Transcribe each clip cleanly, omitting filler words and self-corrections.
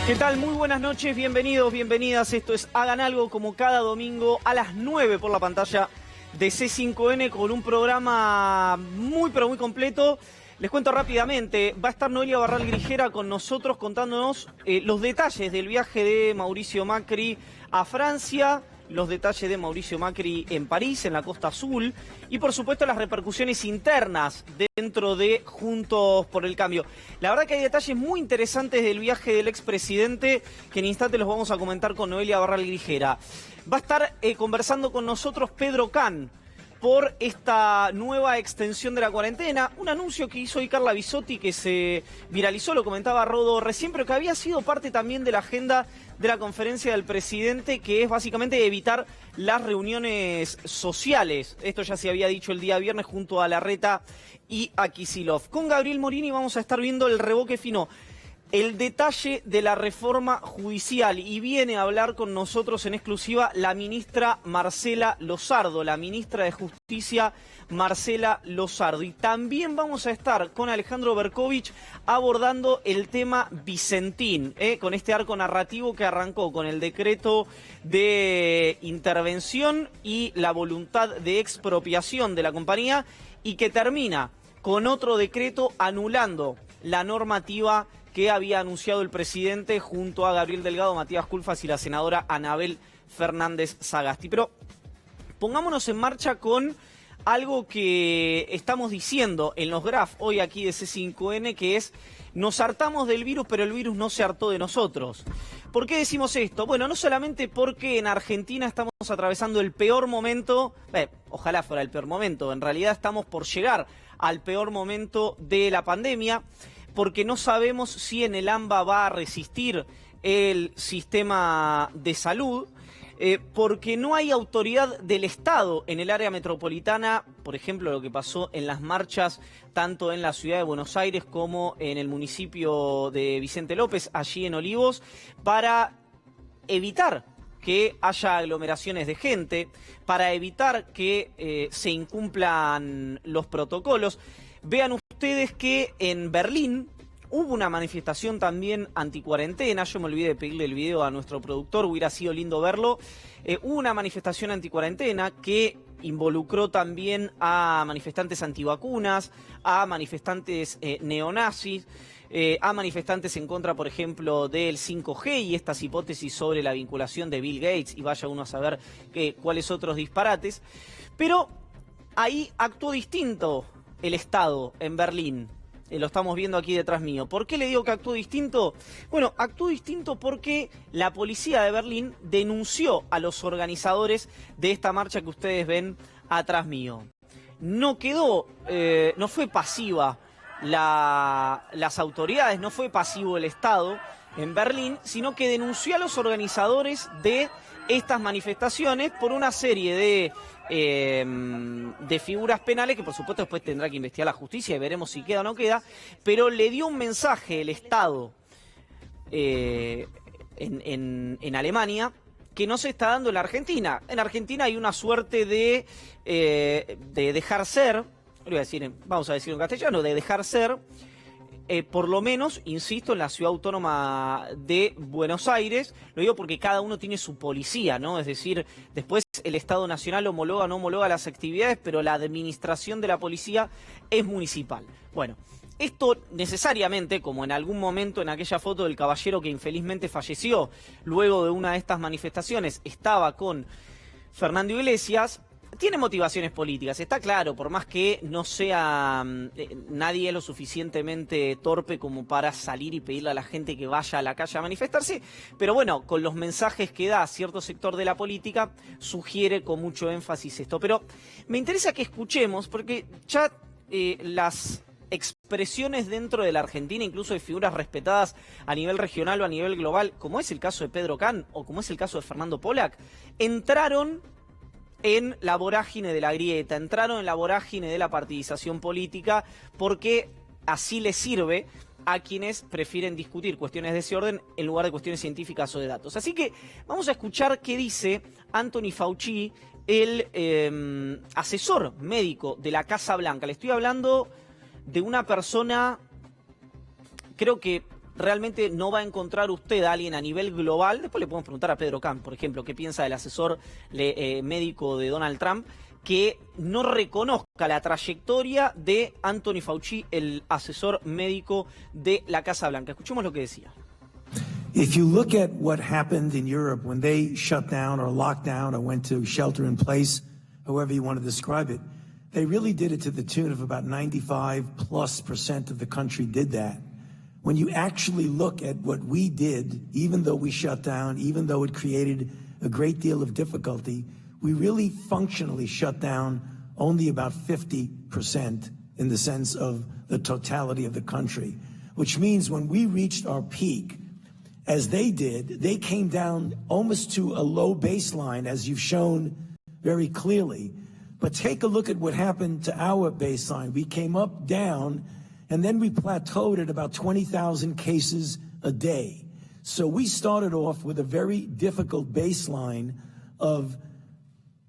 ¿Qué tal? Muy buenas noches, bienvenidos, bienvenidas. Esto es Hagan Algo, como cada domingo a las 9 por la pantalla de C5N con un programa muy pero muy completo. Les cuento rápidamente, va a estar Noelia Barral Grijera con nosotros contándonos los detalles del viaje de Mauricio Macri a Francia, los detalles de Mauricio Macri en París, en la Costa Azul, y por supuesto las repercusiones internas dentro de Juntos por el Cambio. La verdad que hay detalles muy interesantes del viaje del expresidente que en instantes los vamos a comentar con Noelia Barral Grijera. Va a estar conversando con nosotros Pedro Can por esta nueva extensión de la cuarentena, un anuncio que hizo hoy Carla Bisotti que se viralizó, lo comentaba Rodo recién, pero que había sido parte también de la agenda de la conferencia del presidente, que es básicamente evitar las reuniones sociales. Esto ya se había dicho el día viernes junto a Larreta y a Kicillof. Con Gabriel Morini vamos a estar viendo el revoque fino, el detalle de la reforma judicial, y viene a hablar con nosotros en exclusiva la ministra Marcela Lozardo, la ministra de Justicia Marcela Lozardo. Y también vamos a estar con Alejandro Berkovich abordando el tema Vicentín, con este arco narrativo que arrancó con el decreto de intervención y la voluntad de expropiación de la compañía y que termina con otro decreto anulando la normativa que había anunciado el presidente junto a Gabriel Delgado, Matías Culfas y la senadora Anabel Fernández Sagasti. Pero pongámonos en marcha con algo que estamos diciendo en los graph hoy aquí de C5N, que es: nos hartamos del virus, pero el virus no se hartó de nosotros. ¿Por qué decimos esto? Bueno, no solamente porque en Argentina estamos atravesando el peor momento, ojalá fuera el peor momento, en realidad estamos por llegar al peor momento de la pandemia, porque no sabemos si en el AMBA va a resistir el sistema de salud, porque no hay autoridad del Estado en el área metropolitana, por ejemplo, lo que pasó en las marchas, tanto en la ciudad de Buenos Aires como en el municipio de Vicente López, allí en Olivos, para evitar que haya aglomeraciones de gente, para evitar que se incumplan los protocolos. Vean ustedes que en Berlín hubo una manifestación también anticuarentena. Yo me olvidé de pedirle el video a nuestro productor, hubiera sido lindo verlo. Hubo una manifestación anticuarentena que involucró también a manifestantes antivacunas, a manifestantes neonazis, a manifestantes en contra, por ejemplo, del 5G y estas hipótesis sobre la vinculación de Bill Gates, y vaya uno a saber cuáles otros disparates. Pero ahí actuó distinto el Estado en Berlín. Lo estamos viendo aquí detrás mío. ¿Por qué le digo que actuó distinto? Bueno, actuó distinto porque la policía de Berlín denunció a los organizadores de esta marcha que ustedes ven atrás mío. No quedó, no fue pasiva las autoridades, no fue pasivo el Estado en Berlín, sino que denunció a los organizadores de estas manifestaciones por una serie de figuras penales que por supuesto después tendrá que investigar la justicia y veremos si queda o no queda, pero le dio un mensaje el Estado en Alemania que no se está dando en la Argentina. En Argentina hay una suerte de dejar ser, vamos a decirlo en castellano, de dejar ser. Por lo menos, insisto, en la ciudad autónoma de Buenos Aires, lo digo porque cada uno tiene su policía, ¿no? Es decir, después el Estado Nacional homologa o no homologa las actividades, pero la administración de la policía es municipal. Bueno, esto necesariamente, como en algún momento en aquella foto del caballero que infelizmente falleció luego de una de estas manifestaciones, estaba con Fernando Iglesias, tiene motivaciones políticas, está claro, por más que no sea nadie lo suficientemente torpe como para salir y pedirle a la gente que vaya a la calle a manifestarse, pero bueno, con los mensajes que da cierto sector de la política, sugiere con mucho énfasis esto. Pero me interesa que escuchemos, porque ya las expresiones dentro de la Argentina, incluso de figuras respetadas a nivel regional o a nivel global, como es el caso de Pedro Can o como es el caso de Fernando Pollack, entraron en la vorágine de la grieta, entraron en la vorágine de la partidización política, porque así les sirve a quienes prefieren discutir cuestiones de ese orden en lugar de cuestiones científicas o de datos. Así que vamos a escuchar qué dice Anthony Fauci, el asesor médico de la Casa Blanca. Le estoy hablando de una persona, creo que realmente no va a encontrar usted a alguien a nivel global. Después le podemos preguntar a Pedro Camp, por ejemplo, qué piensa del asesor médico de Donald Trump, que no reconozca la trayectoria de Anthony Fauci, el asesor médico de la Casa Blanca. Escuchemos lo que decía. If you look at what happened in Europe when they shut down or locked down or went to shelter in place, however you want to describe it, they really did it to the tune of about 95+% of the country did that. When you actually look at what we did, even though we shut down, even though it created a great deal of difficulty, we really functionally shut down only about 50% in the sense of the totality of the country, which means when we reached our peak, as they did, they came down almost to a low baseline, as you've shown very clearly. But take a look at what happened to our baseline. We came up, down, and then we plateaued at about 20,000 cases a day. So we started off with a very difficult baseline of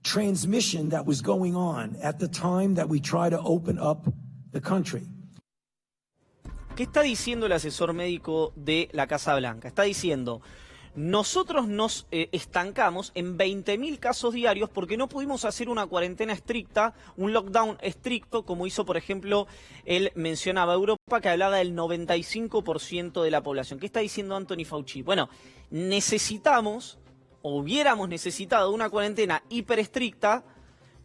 transmission that was going on at the time that we tried to open up the country. ¿Qué está diciendo el asesor médico de la Casa Blanca? Está diciendo, nosotros nos estancamos en 20.000 casos diarios porque no pudimos hacer una cuarentena estricta, un lockdown estricto, como hizo, por ejemplo, él mencionaba Europa, que hablaba del 95% de la población. ¿Qué está diciendo Anthony Fauci? Bueno, hubiéramos necesitado una cuarentena hiperestricta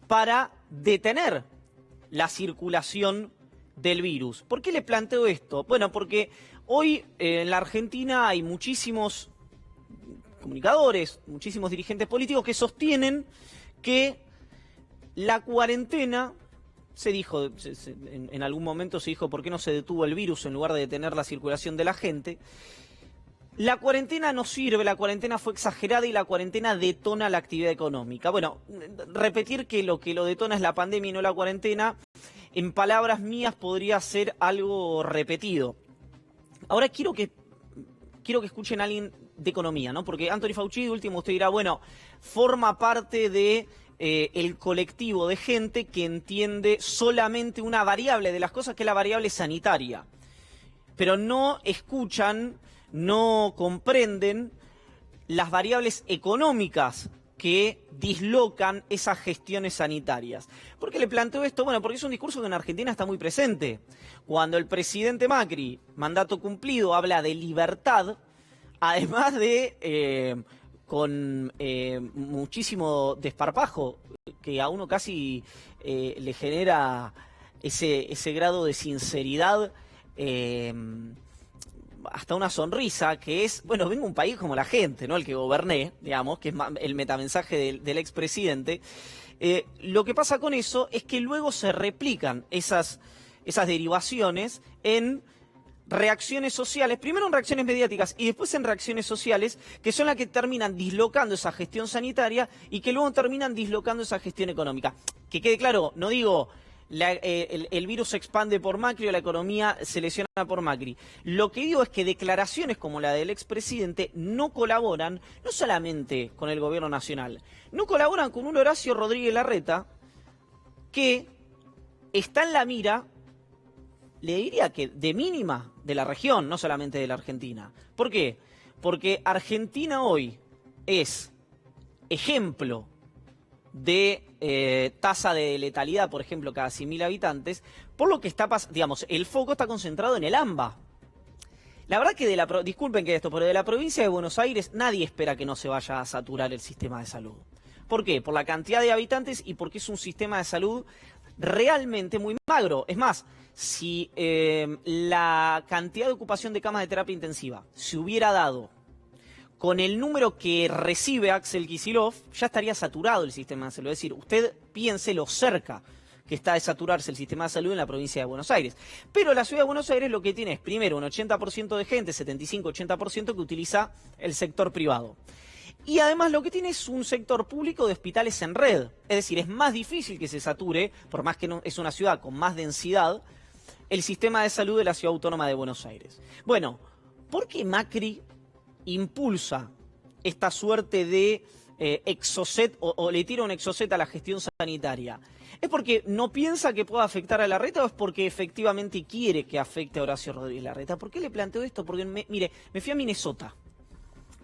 para detener la circulación del virus. ¿Por qué le planteo esto? Bueno, porque hoy en la Argentina hay muchísimos comunicadores, muchísimos dirigentes políticos que sostienen que la cuarentena, se dijo, en algún momento se dijo, ¿por qué no se detuvo el virus en lugar de detener la circulación de la gente? La cuarentena no sirve, la cuarentena fue exagerada y la cuarentena detona la actividad económica. Bueno, repetir que lo detona es la pandemia y no la cuarentena, en palabras mías podría ser algo repetido. Ahora quiero que escuchen a alguien de economía, ¿no? Porque Anthony Fauci, de último, usted dirá, bueno, forma parte de el colectivo de gente que entiende solamente una variable de las cosas, que es la variable sanitaria. Pero no escuchan, no comprenden las variables económicas que dislocan esas gestiones sanitarias. ¿Por qué le planteo esto? Bueno, porque es un discurso que en Argentina está muy presente. Cuando el presidente Macri, mandato cumplido, habla de libertad, además de con muchísimo desparpajo, que a uno casi le genera ese grado de sinceridad, hasta una sonrisa, que es, bueno, vengo a un país como la gente, ¿no? El que goberné, digamos, que es el metamensaje del expresidente. Lo que pasa con eso es que luego se replican esas derivaciones en reacciones sociales, primero en reacciones mediáticas y después en reacciones sociales, que son las que terminan dislocando esa gestión sanitaria y que luego terminan dislocando esa gestión económica. Que quede claro, no digo el virus se expande por Macri o la economía se lesiona por Macri. Lo que digo es que declaraciones como la del expresidente no colaboran, no solamente con el gobierno nacional, no colaboran con un Horacio Rodríguez Larreta que está en la mira, le diría que de mínima, de la región, no solamente de la Argentina. ¿Por qué? Porque Argentina hoy es ejemplo de tasa de letalidad, por ejemplo, cada 100.000 habitantes, por lo que está pasando, digamos, el foco está concentrado en el AMBA. La verdad que disculpen que esto, pero de la provincia de Buenos Aires nadie espera que no se vaya a saturar el sistema de salud. ¿Por qué? Por la cantidad de habitantes y porque es un sistema de salud realmente muy magro. Es más, si la cantidad de ocupación de camas de terapia intensiva se hubiera dado con el número que recibe Axel Kicillof, ya estaría saturado el sistema de salud. Es decir, usted piense lo cerca que está de saturarse el sistema de salud en la provincia de Buenos Aires. Pero la ciudad de Buenos Aires lo que tiene es, primero, un 80% de gente, 75-80% que utiliza el sector privado. Y además lo que tiene es un sector público de hospitales en red. Es decir, es más difícil que se sature, por más que no, es una ciudad con más densidad, el sistema de salud de la Ciudad Autónoma de Buenos Aires. Bueno, ¿por qué Macri impulsa esta suerte de exocet o le tira un exocet a la gestión sanitaria? ¿Es porque no piensa que pueda afectar a Larreta o es porque efectivamente quiere que afecte a Horacio Rodríguez Larreta? ¿Por qué le planteo esto? Porque, mire, me fui a Minnesota.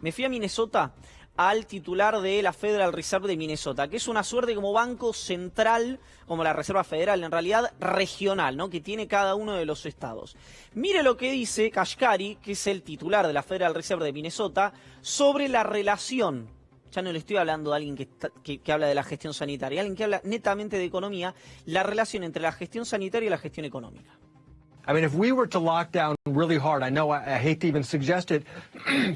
Me fui a Minnesota al titular de la Federal Reserve de Minnesota, que es una suerte como banco central, como la Reserva Federal, en realidad regional, ¿no? Que tiene cada uno de los estados. Mire lo que dice Kashkari, que es el titular de la Federal Reserve de Minnesota, sobre la relación. Ya no le estoy hablando de alguien que habla de la gestión sanitaria, alguien que habla netamente de economía, la relación entre la gestión sanitaria y la gestión económica. I mean, if we were to lock down really hard, I know I hate to even suggest it,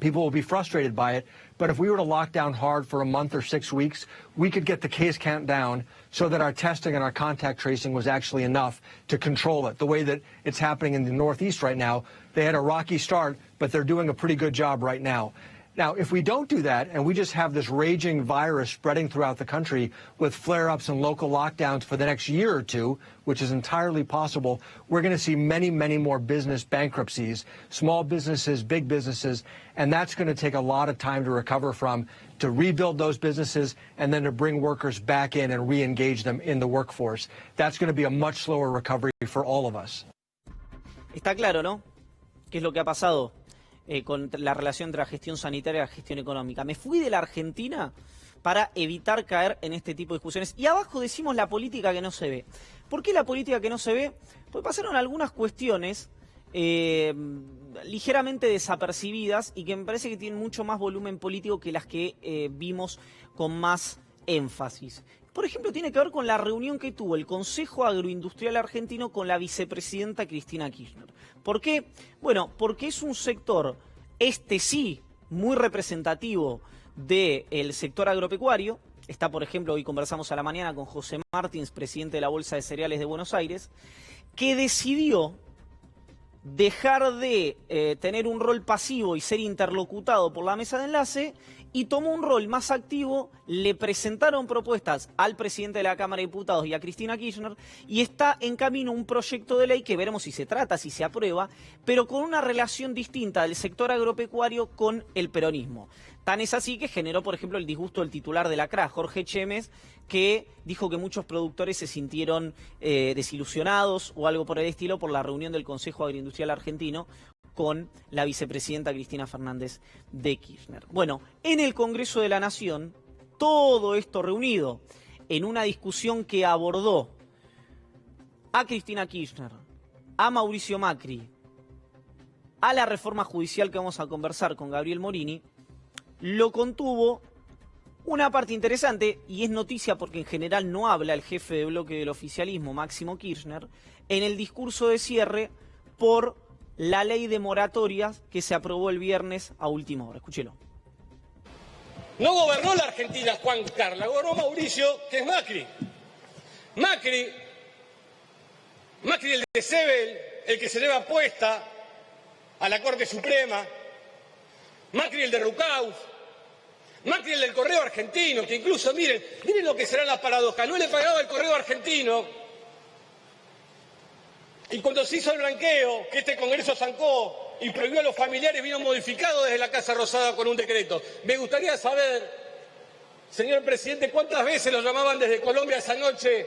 people will be frustrated by it, but if we were to lock down hard for a month or 6 weeks, we could get the case count down so that our testing and our contact tracing was actually enough to control it. The way that it's happening in the Northeast right now, they had a rocky start, but they're doing a pretty good job right now. Now, if we don't do that and we just have this raging virus spreading throughout the country with flare-ups and local lockdowns for the next year or two, which is entirely possible, we're going to see many, many more business bankruptcies, small businesses, big businesses, and that's going to take a lot of time to recover from, to rebuild those businesses, and then to bring workers back in and re-engage them in the workforce. That's going to be a much slower recovery for all of us. Está claro, ¿no? ¿Qué es lo que ha pasado con la relación entre la gestión sanitaria y la gestión económica? Me fui de la Argentina para evitar caer en este tipo de discusiones. Y abajo decimos la política que no se ve. ¿Por qué la política que no se ve? Pues pasaron algunas cuestiones ligeramente desapercibidas y que me parece que tienen mucho más volumen político que las que vimos con más énfasis. Por ejemplo, tiene que ver con la reunión que tuvo el Consejo Agroindustrial Argentino con la vicepresidenta Cristina Kirchner. ¿Por qué? Bueno, porque es un sector, sí, muy representativo del sector agropecuario. Está, por ejemplo, hoy conversamos a la mañana con José Martins, presidente de la Bolsa de Cereales de Buenos Aires, que decidió dejar de tener un rol pasivo y ser interlocutado por la mesa de enlace y tomó un rol más activo. Le presentaron propuestas al presidente de la Cámara de Diputados y a Cristina Kirchner y está en camino un proyecto de ley que veremos si se trata, si se aprueba, pero con una relación distinta del sector agropecuario con el peronismo. Tan es así que generó, por ejemplo, el disgusto del titular de la CRA, Jorge Chemes, que dijo que muchos productores se sintieron desilusionados o algo por el estilo por la reunión del Consejo Agroindustrial Argentino con la vicepresidenta Cristina Fernández de Kirchner. Bueno, en el Congreso de la Nación, todo esto reunido en una discusión que abordó a Cristina Kirchner, a Mauricio Macri, a la reforma judicial que vamos a conversar con Gabriel Morini, lo contuvo una parte interesante, y es noticia porque en general no habla el jefe de bloque del oficialismo, Máximo Kirchner, en el discurso de cierre por la ley de moratorias que se aprobó el viernes a última hora. Escúchelo. No gobernó la Argentina Juan Carlos, gobernó Mauricio, que es Macri. Macri el de Sebel, el que se lleva puesta a la Corte Suprema. Macri el de Rucauf. Macri el del Correo Argentino, que incluso, miren lo que será la paradoja. No le pagaba el Correo Argentino. Y cuando se hizo el blanqueo, que este Congreso zancó y prohibió a los familiares, vino modificado desde la Casa Rosada con un decreto. Me gustaría saber, señor presidente, cuántas veces lo llamaban desde Colombia esa noche